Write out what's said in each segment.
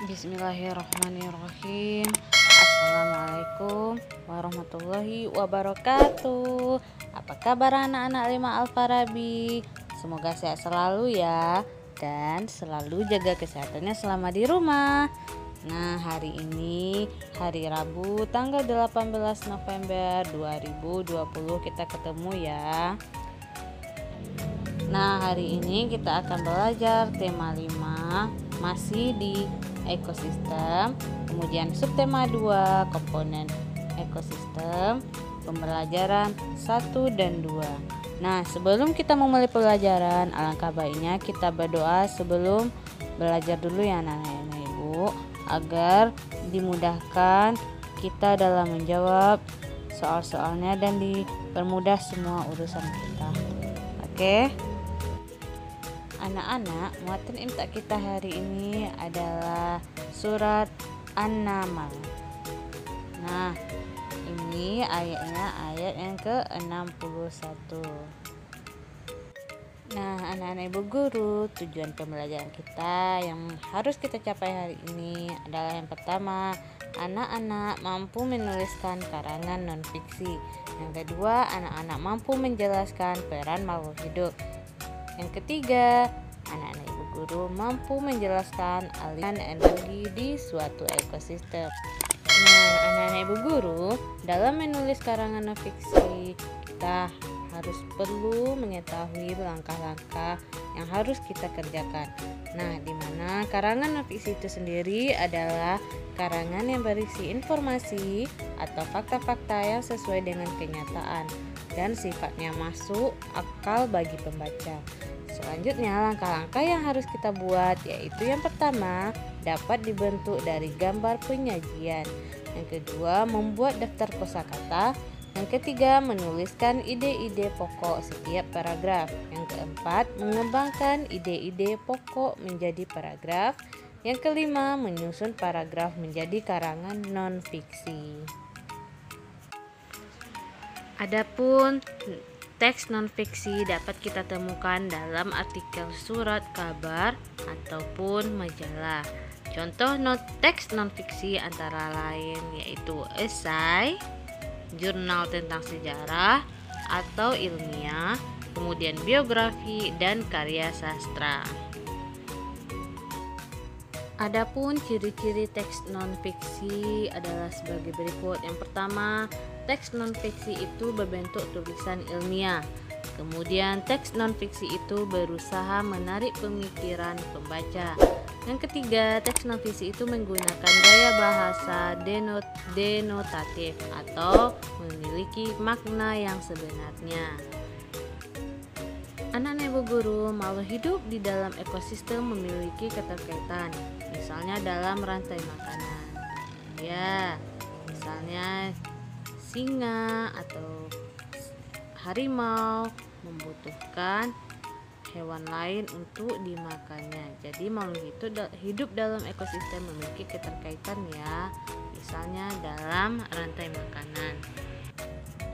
Bismillahirrahmanirrahim. Assalamualaikum warahmatullahi wabarakatuh. Apa kabar anak-anak Lima Al-Farabi? Semoga sehat selalu ya, dan selalu jaga kesehatannya selama di rumah. Nah, hari ini hari Rabu tanggal 18 November 2020 kita ketemu ya. Nah, hari ini kita akan belajar tema 5 masih di ekosistem, kemudian subtema 2 komponen ekosistem, pembelajaran 1 dan 2. Nah, sebelum kita memulai pelajaran, alangkah baiknya kita berdoa sebelum belajar dulu ya anak-anak ibu, agar dimudahkan kita dalam menjawab soal-soalnya dan dipermudah semua urusan kita. Oke? Anak-anak, muatan imtak kita hari ini adalah surat An-Naml. Nah, ini ayatnya ayat yang ke-61. Nah, anak-anak ibu guru, tujuan pembelajaran kita yang harus kita capai hari ini adalah yang pertama, anak-anak mampu menuliskan karangan non-fiksi. Yang kedua, anak-anak mampu menjelaskan peran makhluk hidup. Yang ketiga, anak-anak ibu guru mampu menjelaskan aliran energi di suatu ekosistem. Nah, anak-anak ibu guru, dalam menulis karangan non-fiksi, kita harus perlu mengetahui langkah-langkah yang harus kita kerjakan. Nah, di mana karangan non-fiksi itu sendiri adalah karangan yang berisi informasi atau fakta-fakta yang sesuai dengan kenyataan dan sifatnya masuk akal bagi pembaca. Selanjutnya, langkah-langkah yang harus kita buat yaitu yang pertama, dapat dibentuk dari gambar penyajian. Yang kedua, membuat daftar kosakata. Yang ketiga, menuliskan ide-ide pokok setiap paragraf. Yang keempat, mengembangkan ide-ide pokok menjadi paragraf. Yang kelima, menyusun paragraf menjadi karangan non-fiksi. Adapun teks non-fiksi dapat kita temukan dalam artikel surat kabar ataupun majalah. Contoh teks non-fiksi antara lain yaitu esai, jurnal tentang sejarah atau ilmiah, kemudian biografi dan karya sastra. Adapun ciri-ciri teks non-fiksi adalah sebagai berikut. Yang pertama, teks non-fiksi itu berbentuk tulisan ilmiah. Kemudian teks non-fiksi itu berusaha menarik pemikiran pembaca. Yang ketiga, teks non-fiksi itu menggunakan gaya bahasa denotatif atau memiliki makna yang sebenarnya. Anak-anak ibu guru, makhluk hidup di dalam ekosistem memiliki keterkaitan, misalnya dalam rantai makanan. Ya, misalnya singa atau harimau membutuhkan hewan lain untuk dimakannya. Jadi makhluk hidup dalam ekosistem memiliki keterkaitan ya, misalnya dalam rantai makanan.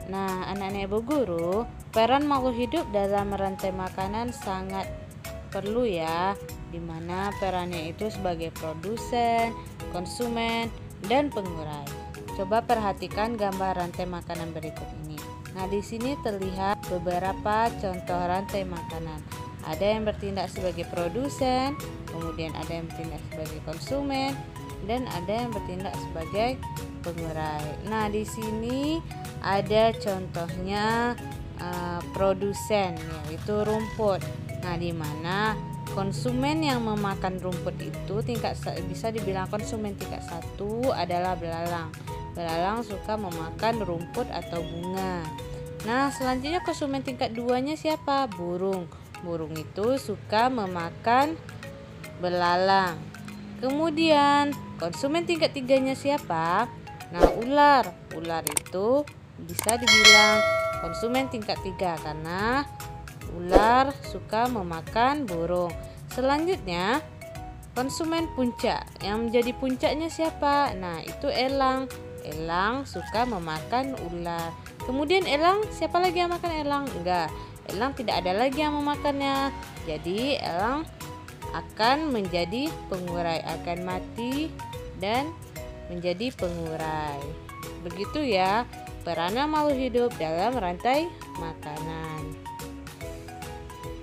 Nah, anak-anak ibu guru, peran makhluk hidup dalam rantai makanan sangat perlu ya, dimana perannya itu sebagai produsen, konsumen, dan pengurai. Coba perhatikan gambar rantai makanan berikut ini. Nah, di sini terlihat beberapa contoh rantai makanan. Ada yang bertindak sebagai produsen, kemudian ada yang bertindak sebagai konsumen, dan ada yang bertindak sebagai pengurai. Nah, di sini ada contohnya produsen, yaitu rumput. Nah, di mana konsumen yang memakan rumput itu bisa dibilang konsumen tingkat 1 adalah belalang. Belalang suka memakan rumput atau bunga. Nah, selanjutnya konsumen tingkat 2-nya siapa? Burung. Burung itu suka memakan belalang. Kemudian konsumen tingkat 3-nya siapa? Nah, ular. Ular itu bisa dibilang konsumen tingkat 3 karena ular suka memakan burung. Selanjutnya, konsumen puncak. Yang menjadi puncaknya siapa? Nah, itu elang. Elang suka memakan ular. Kemudian elang, siapa lagi yang makan elang? Enggak. Elang tidak ada lagi yang memakannya. Jadi elang akan menjadi pengurai, akan mati dan menjadi pengurai. Begitu ya peranan makhluk hidup dalam rantai makanan.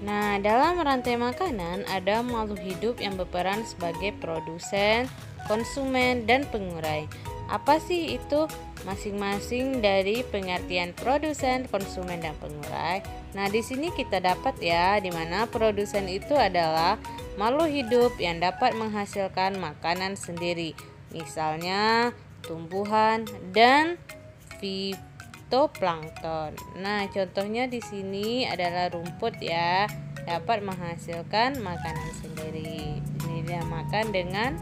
Nah, dalam rantai makanan ada makhluk hidup yang berperan sebagai produsen, konsumen, dan pengurai. Apa sih itu masing-masing dari pengertian produsen, konsumen, dan pengurai? Nah, di sini kita dapat ya, di mana produsen itu adalah makhluk hidup yang dapat menghasilkan makanan sendiri. Misalnya tumbuhan dan fitoplankton. Nah, contohnya di sini adalah rumput ya, dapat menghasilkan makanan sendiri. Ini dinamakan dengan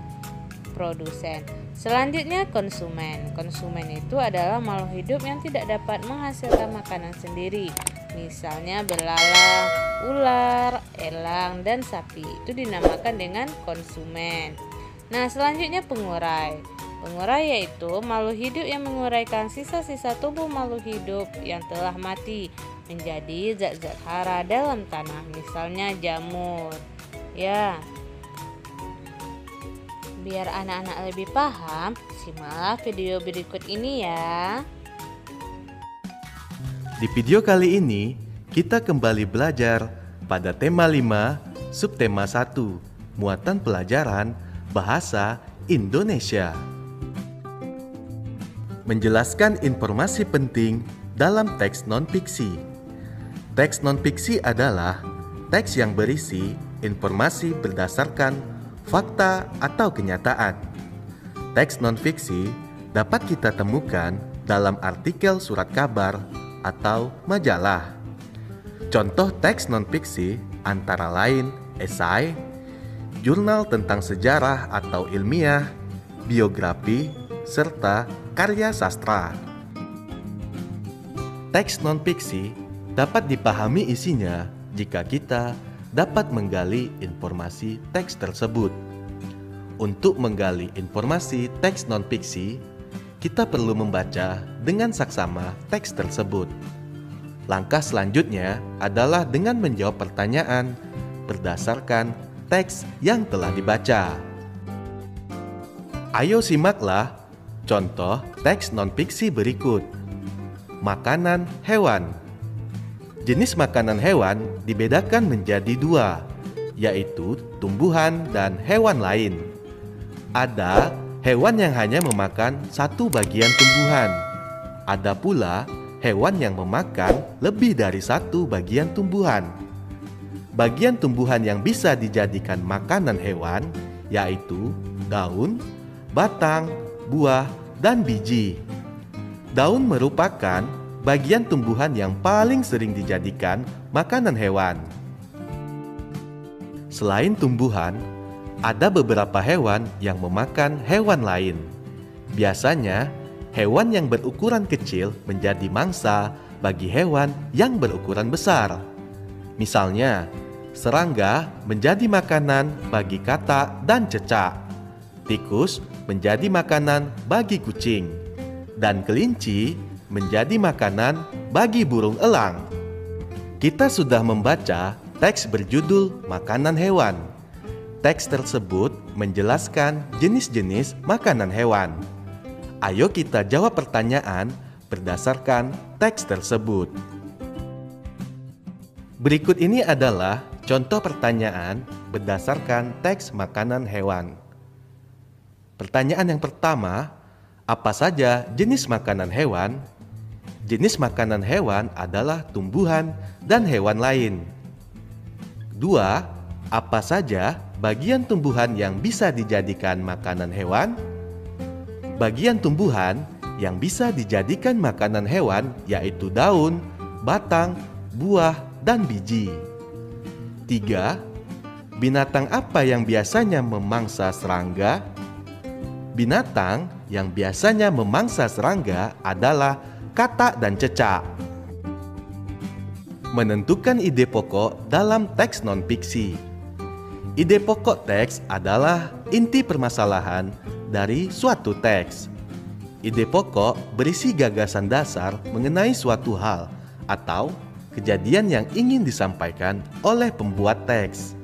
produsen. Selanjutnya konsumen. Konsumen itu adalah makhluk hidup yang tidak dapat menghasilkan makanan sendiri. Misalnya belalang, ular, elang, dan sapi. Itu dinamakan dengan konsumen. Nah, selanjutnya pengurai. Pengurai yaitu makhluk hidup yang menguraikan sisa-sisa tubuh makhluk hidup yang telah mati menjadi zat-zat hara dalam tanah, misalnya jamur. Ya. Biar anak-anak lebih paham, simaklah video berikut ini ya. Di video kali ini, kita kembali belajar pada tema 5, subtema 1, muatan pelajaran bahasa Indonesia. Menjelaskan informasi penting dalam teks non-fiksi. Teks non-fiksi adalah teks yang berisi informasi berdasarkan fakta atau kenyataan. Teks non-fiksi dapat kita temukan dalam artikel surat kabar atau majalah. Contoh teks non-fiksi antara lain esai, jurnal tentang sejarah atau ilmiah, biografi, serta karya sastra. Teks non-fiksi dapat dipahami isinya jika kita dapat menggali informasi teks tersebut. Untuk menggali informasi teks non-fiksi, kita perlu membaca dengan saksama teks tersebut. Langkah selanjutnya adalah dengan menjawab pertanyaan berdasarkan teks yang telah dibaca. Ayo simaklah contoh teks non-fiksi berikut. Makanan hewan. Jenis makanan hewan dibedakan menjadi dua, yaitu tumbuhan dan hewan lain. Ada hewan yang hanya memakan satu bagian tumbuhan. Ada pula hewan yang memakan lebih dari satu bagian tumbuhan. Bagian tumbuhan yang bisa dijadikan makanan hewan yaitu daun, batang, buah, dan biji. Daun merupakan bagian tumbuhan yang paling sering dijadikan makanan hewan. Selain tumbuhan, ada beberapa hewan yang memakan hewan lain. Biasanya, hewan yang berukuran kecil menjadi mangsa bagi hewan yang berukuran besar. Misalnya, serangga menjadi makanan bagi katak dan cecak. Tikus menjadi makanan bagi kucing. Dan kelinci menjadi makanan bagi burung elang. Kita sudah membaca teks berjudul Makanan Hewan. Teks tersebut menjelaskan jenis-jenis makanan hewan. Ayo kita jawab pertanyaan berdasarkan teks tersebut. Berikut ini adalah contoh pertanyaan berdasarkan teks makanan hewan. Pertanyaan yang pertama, apa saja jenis makanan hewan? Jenis makanan hewan adalah tumbuhan dan hewan lain. 2. Apa saja bagian tumbuhan yang bisa dijadikan makanan hewan? Bagian tumbuhan yang bisa dijadikan makanan hewan yaitu daun, batang, buah, dan biji. 3. Binatang apa yang biasanya memangsa serangga? Binatang yang biasanya memangsa serangga adalah katak dan cecak. Menentukan ide pokok dalam teks non-fiksi. Ide pokok teks adalah inti permasalahan dari suatu teks. Ide pokok berisi gagasan dasar mengenai suatu hal atau kejadian yang ingin disampaikan oleh pembuat teks.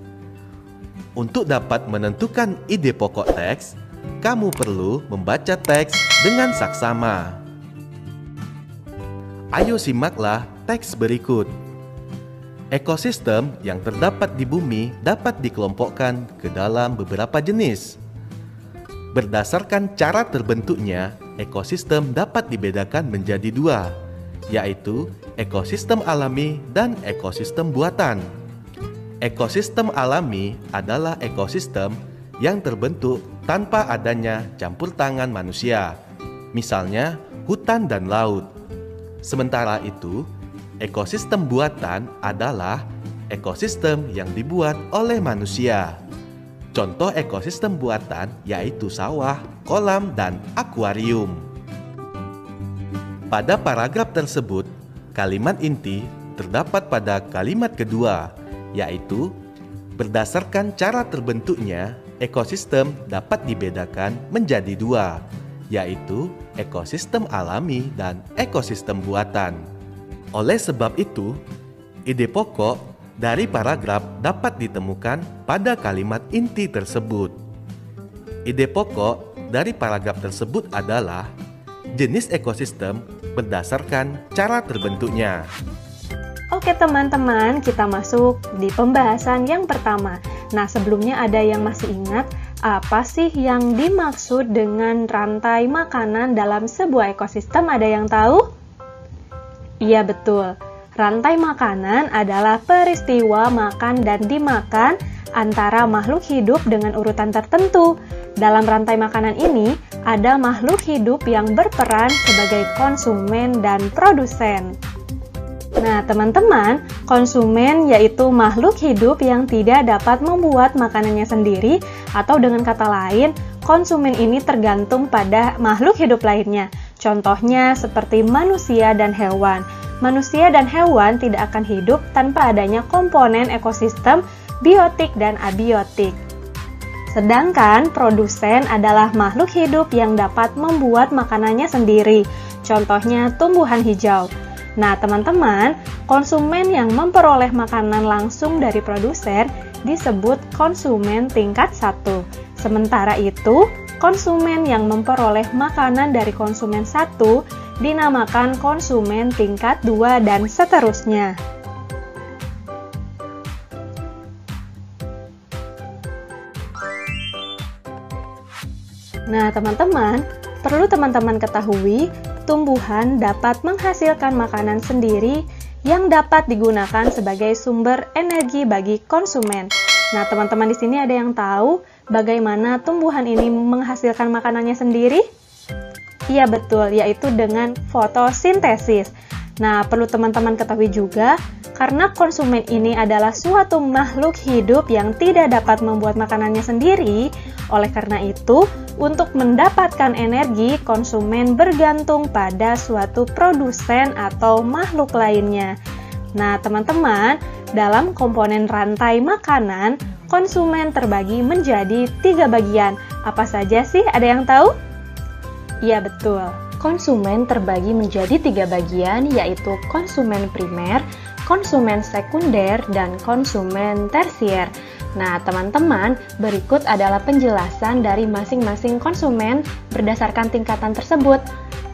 Untuk dapat menentukan ide pokok teks, kamu perlu membaca teks dengan saksama. Ayo simaklah teks berikut. Ekosistem yang terdapat di bumi dapat dikelompokkan ke dalam beberapa jenis. Berdasarkan cara terbentuknya, ekosistem dapat dibedakan menjadi dua, yaitu ekosistem alami dan ekosistem buatan. Ekosistem alami adalah ekosistem yang terbentuk tanpa adanya campur tangan manusia, misalnya hutan dan laut. Sementara itu, ekosistem buatan adalah ekosistem yang dibuat oleh manusia. Contoh ekosistem buatan yaitu sawah, kolam, dan akuarium. Pada paragraf tersebut, kalimat inti terdapat pada kalimat kedua, yaitu berdasarkan cara terbentuknya, ekosistem dapat dibedakan menjadi dua, yaitu ekosistem alami dan ekosistem buatan. Oleh sebab itu, ide pokok dari paragraf dapat ditemukan pada kalimat inti tersebut. Ide pokok dari paragraf tersebut adalah jenis ekosistem berdasarkan cara terbentuknya. Oke teman-teman, kita masuk di pembahasan yang pertama. Nah, sebelumnya ada yang masih ingat apa sih yang dimaksud dengan rantai makanan dalam sebuah ekosistem? Ada yang tahu? Iya betul, rantai makanan adalah peristiwa makan dan dimakan antara makhluk hidup dengan urutan tertentu. Dalam rantai makanan ini, ada makhluk hidup yang berperan sebagai konsumen dan produsen. Nah, teman-teman, konsumen yaitu makhluk hidup yang tidak dapat membuat makanannya sendiri, atau dengan kata lain, konsumen ini tergantung pada makhluk hidup lainnya. Contohnya seperti manusia dan hewan. Manusia dan hewan tidak akan hidup tanpa adanya komponen ekosistem biotik dan abiotik. Sedangkan produsen adalah makhluk hidup yang dapat membuat makanannya sendiri. Contohnya tumbuhan hijau. Nah, teman-teman, konsumen yang memperoleh makanan langsung dari produsen disebut konsumen tingkat 1. Sementara itu, konsumen yang memperoleh makanan dari konsumen 1 dinamakan konsumen tingkat 2 dan seterusnya. Nah, teman-teman, perlu teman-teman ketahui, tumbuhan dapat menghasilkan makanan sendiri yang dapat digunakan sebagai sumber energi bagi konsumen. Nah, teman-teman di sini ada yang tahu bagaimana tumbuhan ini menghasilkan makanannya sendiri? Iya betul, yaitu dengan fotosintesis. Nah, perlu teman-teman ketahui juga, karena konsumen ini adalah suatu makhluk hidup yang tidak dapat membuat makanannya sendiri, oleh karena itu, untuk mendapatkan energi, konsumen bergantung pada suatu produsen atau makhluk lainnya. Nah, teman-teman, dalam komponen rantai makanan, konsumen terbagi menjadi 3 bagian. Apa saja sih? Ada yang tahu? Iya, betul. Konsumen terbagi menjadi 3 bagian, yaitu konsumen primer, konsumen sekunder, dan konsumen tersier. Nah, teman-teman, berikut adalah penjelasan dari masing-masing konsumen berdasarkan tingkatan tersebut.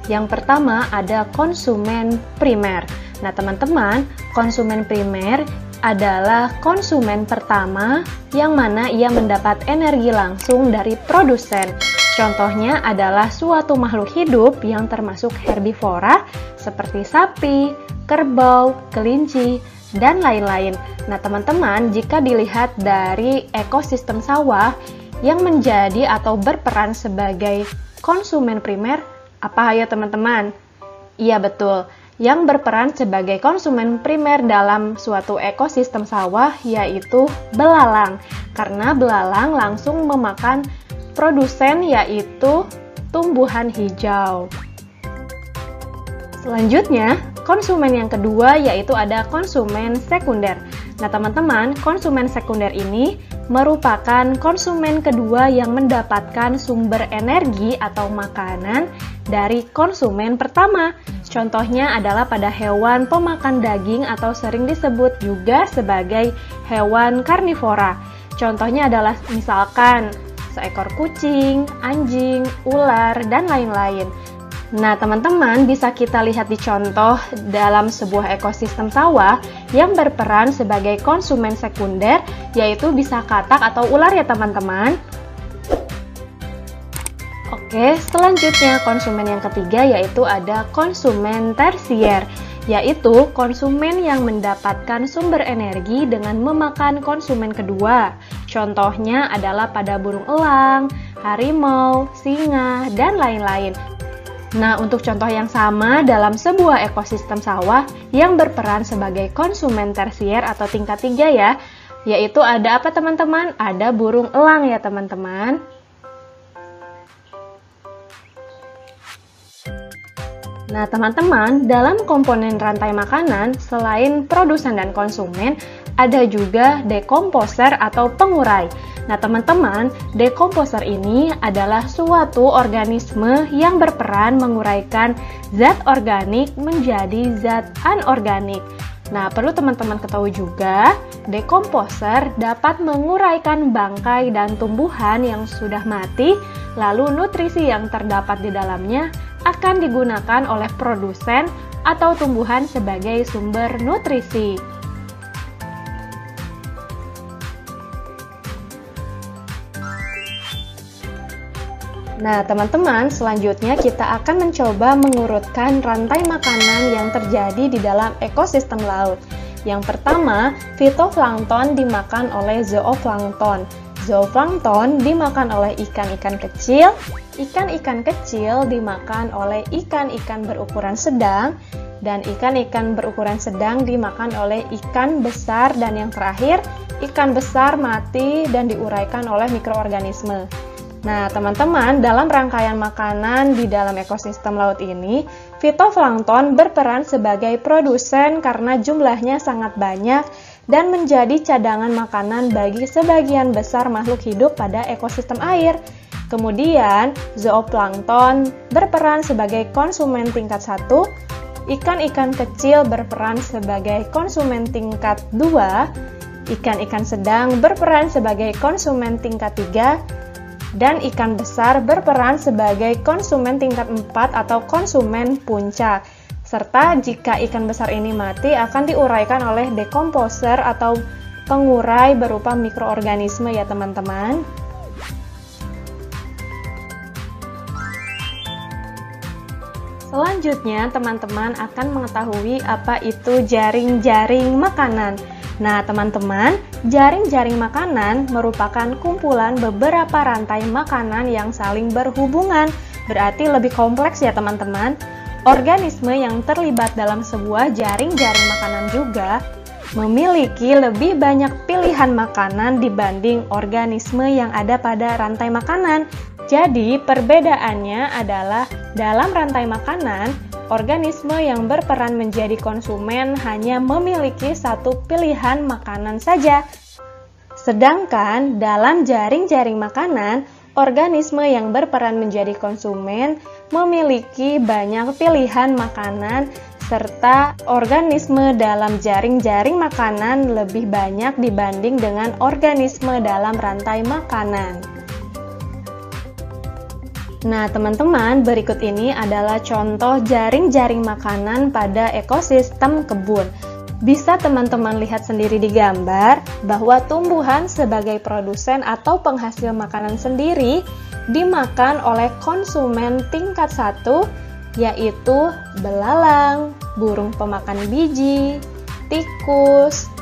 Yang pertama ada konsumen primer. Nah, teman-teman, konsumen primer adalah konsumen pertama yang mana ia mendapat energi langsung dari produsen. Contohnya adalah suatu makhluk hidup yang termasuk herbivora seperti sapi, kerbau, kelinci, dan lain-lain. Nah, teman-teman, jika dilihat dari ekosistem sawah yang menjadi atau berperan sebagai konsumen primer, apa ya teman-teman? Iya betul, yang berperan sebagai konsumen primer dalam suatu ekosistem sawah yaitu belalang. Karena belalang langsung memakan produsen yaitu tumbuhan hijau. Selanjutnya, konsumen yang kedua yaitu ada konsumen sekunder. Nah, teman-teman, konsumen sekunder ini merupakan konsumen kedua yang mendapatkan sumber energi atau makanan dari konsumen pertama. Contohnya adalah pada hewan pemakan daging atau sering disebut juga sebagai hewan karnivora. Contohnya adalah misalkan seekor kucing, anjing, ular, dan lain-lain. Nah, teman-teman bisa kita lihat di contoh dalam sebuah ekosistem sawah yang berperan sebagai konsumen sekunder, yaitu bisa katak atau ular ya teman-teman. Oke, selanjutnya konsumen yang ketiga yaitu ada konsumen tersier, yaitu konsumen yang mendapatkan sumber energi dengan memakan konsumen kedua. Contohnya adalah pada burung elang, harimau, singa, dan lain-lain. Nah, untuk contoh yang sama dalam sebuah ekosistem sawah yang berperan sebagai konsumen tersier atau tingkat 3 ya, yaitu ada apa teman-teman? Ada burung elang ya teman-teman. Nah, teman-teman, dalam komponen rantai makanan, selain produsen dan konsumen, ada juga dekomposer atau pengurai. Nah, teman-teman, dekomposer ini adalah suatu organisme yang berperan menguraikan zat organik menjadi zat anorganik. Nah, perlu teman-teman ketahui juga, dekomposer dapat menguraikan bangkai dan tumbuhan yang sudah mati, lalu nutrisi yang terdapat di dalamnya akan digunakan oleh produsen atau tumbuhan sebagai sumber nutrisi. Nah, teman-teman, selanjutnya kita akan mencoba mengurutkan rantai makanan yang terjadi di dalam ekosistem laut. Yang pertama, fitoplankton dimakan oleh zooplankton. Zooplankton dimakan oleh ikan-ikan kecil, ikan-ikan kecil dimakan oleh ikan-ikan berukuran sedang, dan ikan-ikan berukuran sedang dimakan oleh ikan besar, dan yang terakhir, ikan besar mati dan diuraikan oleh mikroorganisme. Nah, teman-teman, dalam rangkaian makanan di dalam ekosistem laut ini, fitoplankton berperan sebagai produsen karena jumlahnya sangat banyak dan menjadi cadangan makanan bagi sebagian besar makhluk hidup pada ekosistem air. Kemudian, zooplankton berperan sebagai konsumen tingkat 1, ikan-ikan kecil berperan sebagai konsumen tingkat 2, ikan-ikan sedang berperan sebagai konsumen tingkat 3, dan ikan besar berperan sebagai konsumen tingkat 4 atau konsumen puncak. Serta jika ikan besar ini mati akan diuraikan oleh dekomposer atau pengurai berupa mikroorganisme ya teman-teman. Selanjutnya teman-teman akan mengetahui apa itu jaring-jaring makanan. Nah, teman-teman, jaring-jaring makanan merupakan kumpulan beberapa rantai makanan yang saling berhubungan. Berarti lebih kompleks ya, teman-teman. Organisme yang terlibat dalam sebuah jaring-jaring makanan juga memiliki lebih banyak pilihan makanan dibanding organisme yang ada pada rantai makanan. Jadi, perbedaannya adalah dalam rantai makanan, organisme yang berperan menjadi konsumen hanya memiliki satu pilihan makanan saja. Sedangkan dalam jaring-jaring makanan, organisme yang berperan menjadi konsumen memiliki banyak pilihan makanan, serta organisme dalam jaring-jaring makanan lebih banyak dibanding dengan organisme dalam rantai makanan. Nah, teman-teman, berikut ini adalah contoh jaring-jaring makanan pada ekosistem kebun. Bisa teman-teman lihat sendiri di gambar bahwa tumbuhan sebagai produsen atau penghasil makanan sendiri dimakan oleh konsumen tingkat 1, yaitu belalang, burung pemakan biji, tikus,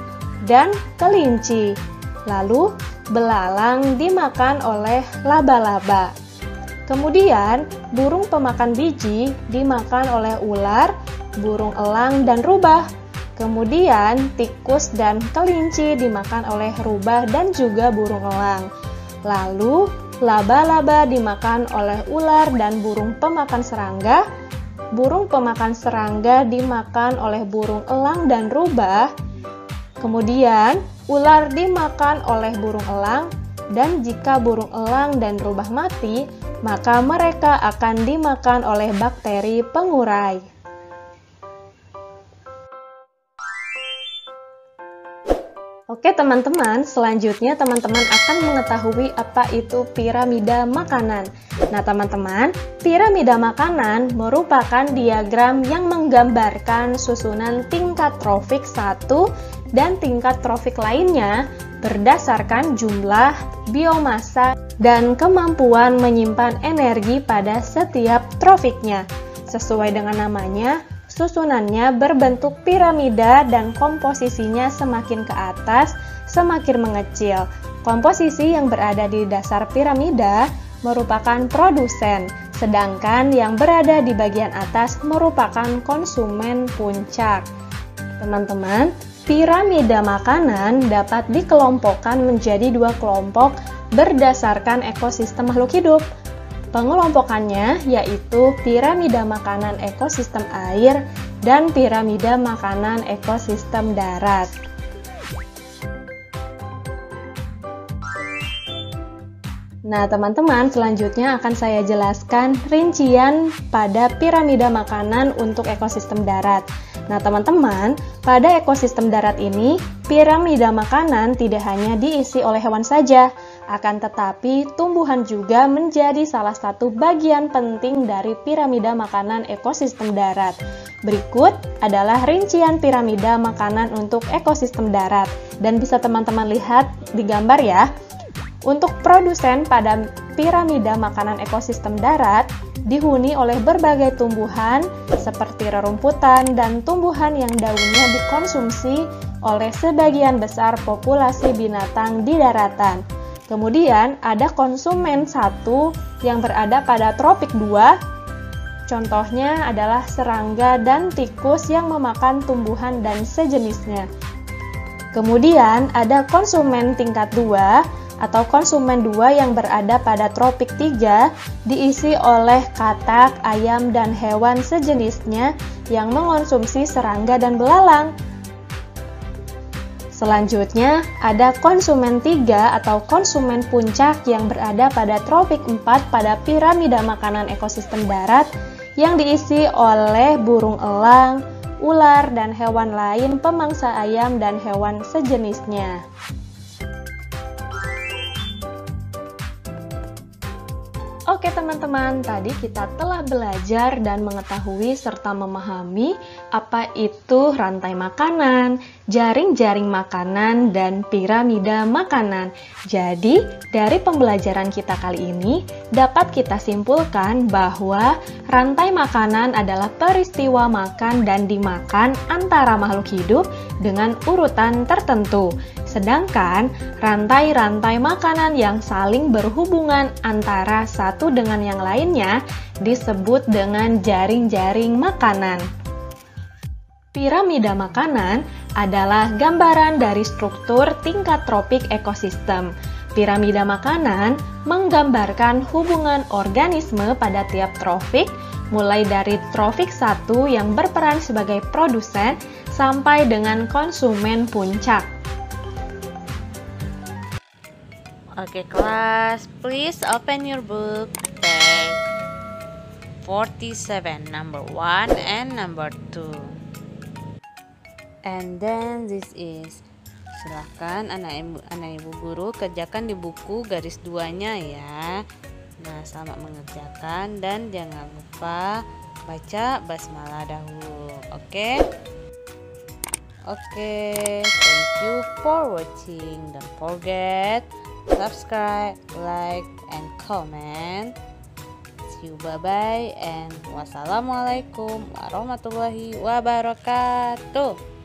dan kelinci. Lalu, belalang dimakan oleh laba-laba. Kemudian, burung pemakan biji dimakan oleh ular, burung elang, dan rubah. Kemudian, tikus dan kelinci dimakan oleh rubah dan juga burung elang. Lalu, laba-laba dimakan oleh ular dan burung pemakan serangga. Burung pemakan serangga dimakan oleh burung elang dan rubah. Kemudian, ular dimakan oleh burung elang. Dan jika burung elang dan rubah mati, maka mereka akan dimakan oleh bakteri pengurai. Oke teman-teman, selanjutnya teman-teman akan mengetahui apa itu piramida makanan. Nah teman-teman, piramida makanan merupakan diagram yang menggambarkan susunan tingkat trofik satu dan tingkat trofik lainnya berdasarkan jumlah, biomasa, dan kemampuan menyimpan energi pada setiap trofiknya. Sesuai dengan namanya, susunannya berbentuk piramida dan komposisinya semakin ke atas, semakin mengecil. Komposisi yang berada di dasar piramida merupakan produsen, sedangkan yang berada di bagian atas merupakan konsumen puncak. Teman-teman, piramida makanan dapat dikelompokkan menjadi dua kelompok berdasarkan ekosistem makhluk hidup. Pengelompokannya yaitu piramida makanan ekosistem air dan piramida makanan ekosistem darat. Nah, teman-teman, selanjutnya akan saya jelaskan rincian pada piramida makanan untuk ekosistem darat. Nah, teman-teman, pada ekosistem darat ini, piramida makanan tidak hanya diisi oleh hewan saja, akan tetapi tumbuhan juga menjadi salah satu bagian penting dari piramida makanan ekosistem darat. Berikut adalah rincian piramida makanan untuk ekosistem darat, dan bisa teman-teman lihat di gambar ya. Untuk produsen pada piramida makanan ekosistem darat dihuni oleh berbagai tumbuhan seperti rerumputan dan tumbuhan yang daunnya dikonsumsi oleh sebagian besar populasi binatang di daratan. Kemudian ada konsumen satu yang berada pada tropik 2. Contohnya adalah serangga dan tikus yang memakan tumbuhan dan sejenisnya. Kemudian ada konsumen tingkat 2 atau konsumen 2 yang berada pada tropik 3 diisi oleh katak, ayam, dan hewan sejenisnya yang mengonsumsi serangga dan belalang. Selanjutnya, ada konsumen 3 atau konsumen puncak yang berada pada tropik 4 pada piramida makanan ekosistem darat yang diisi oleh burung elang, ular, dan hewan lain pemangsa ayam dan hewan sejenisnya. Oke teman-teman, tadi kita telah belajar dan mengetahui serta memahami apa itu rantai makanan, jaring-jaring makanan, dan piramida makanan. Jadi, dari pembelajaran kita kali ini, dapat kita simpulkan bahwa rantai makanan adalah peristiwa makan dan dimakan antara makhluk hidup dengan urutan tertentu. Sedangkan rantai-rantai makanan yang saling berhubungan antara satu dengan yang lainnya disebut dengan jaring-jaring makanan. Piramida makanan adalah gambaran dari struktur tingkat tropik ekosistem. Piramida makanan menggambarkan hubungan organisme pada tiap tropik, mulai dari tropik 1 yang berperan sebagai produsen sampai dengan konsumen puncak. Oke kelas, please open your book, page 47, number 1 and number 2. And then this is, silahkan anak ibu guru kerjakan di buku garis 2-nya ya. Nah, selamat mengerjakan dan jangan lupa baca basmalah dahulu. Oke, thank you for watching. Don't forget subscribe, like, and comment. See you, bye-bye, and wassalamualaikum warahmatullahi wabarakatuh.